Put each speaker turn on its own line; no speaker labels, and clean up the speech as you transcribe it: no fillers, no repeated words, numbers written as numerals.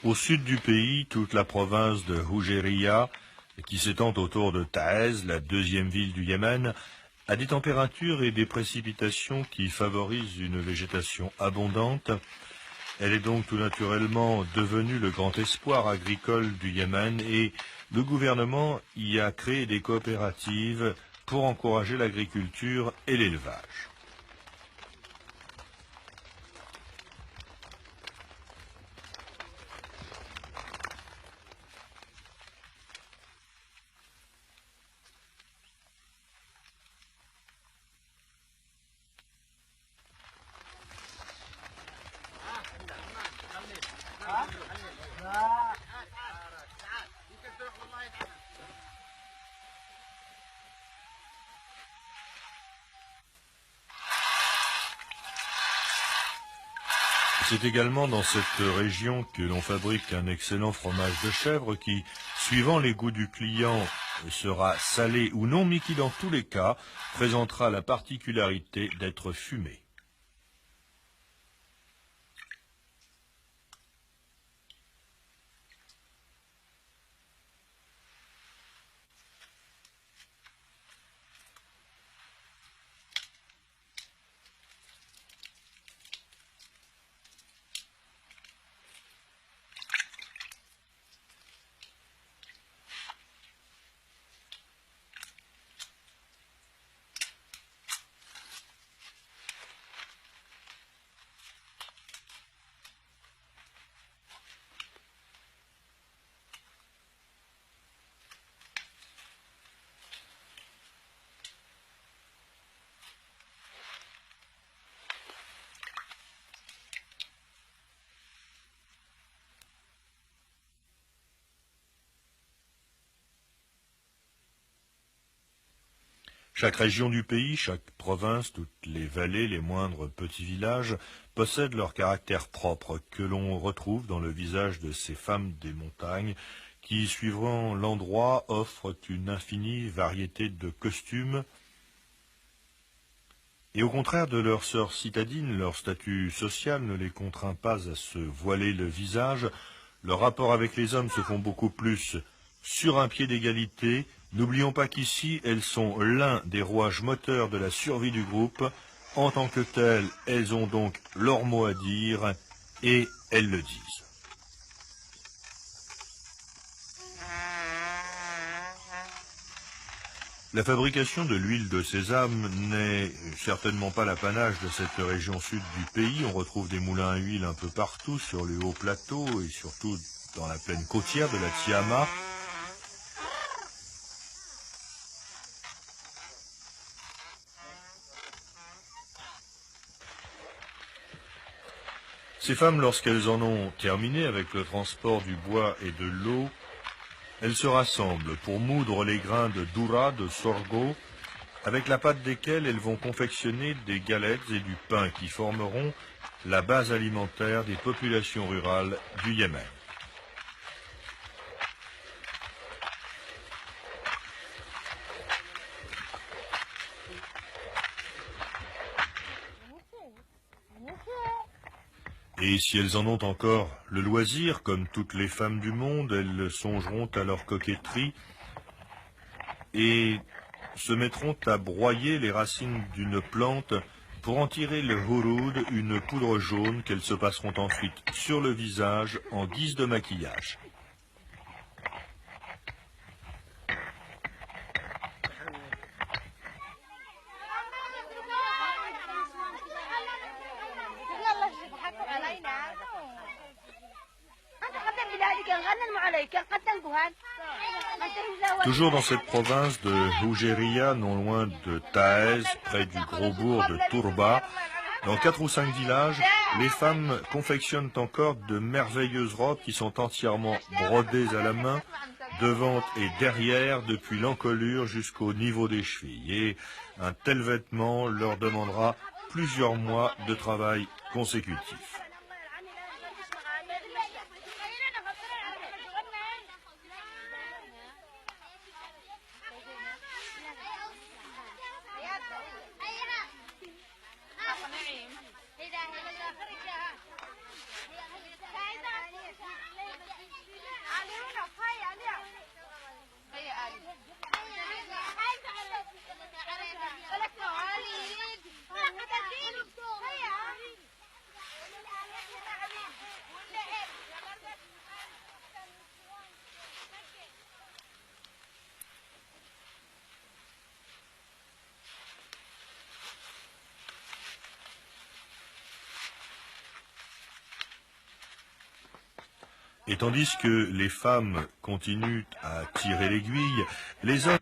Au sud du pays, toute la province de Houjeria, qui s'étend autour de Taez, la deuxième ville du Yémen, a des températures et des précipitations qui favorisent une végétation abondante. Elle est donc tout naturellement devenue le grand espoir agricole du Yémen et le gouvernement y a créé des coopératives pour encourager l'agriculture et l'élevage. C'est également dans cette région que l'on fabrique un excellent fromage de chèvre qui, suivant les goûts du client, sera salé ou non, mais qui dans tous les cas présentera la particularité d'être fumé. Chaque région du pays, chaque province, toutes les vallées, les moindres petits villages possèdent leur caractère propre que l'on retrouve dans le visage de ces femmes des montagnes qui, suivant l'endroit, offrent une infinie variété de costumes. Et au contraire de leurs sœurs citadines, leur statut social ne les contraint pas à se voiler le visage. Leurs rapports avec les hommes se font beaucoup plus sur un pied d'égalité. N'oublions pas qu'ici, elles sont l'un des rouages moteurs de la survie du groupe. En tant que telles, elles ont donc leur mot à dire et elles le disent. La fabrication de l'huile de sésame n'est certainement pas l'apanage de cette région sud du pays. On retrouve des moulins à huile un peu partout sur les hauts plateaux et surtout dans la plaine côtière de la Tiama. Ces femmes, lorsqu'elles en ont terminé avec le transport du bois et de l'eau, elles se rassemblent pour moudre les grains de doura, de sorgho, avec la pâte desquels elles vont confectionner des galettes et du pain qui formeront la base alimentaire des populations rurales du Yémen. Et si elles en ont encore le loisir, comme toutes les femmes du monde, elles songeront à leur coquetterie et se mettront à broyer les racines d'une plante pour en tirer le houroud, une poudre jaune qu'elles se passeront ensuite sur le visage en guise de maquillage. Toujours dans cette province de Houjeria, non loin de Taez, près du gros bourg de Tourba, dans 4 ou 5 villages, les femmes confectionnent encore de merveilleuses robes qui sont entièrement brodées à la main, devant et derrière, depuis l'encolure jusqu'au niveau des chevilles. Et un tel vêtement leur demandera plusieurs mois de travail consécutif. Et tandis que les femmes continuent à tirer l'aiguille, les hommes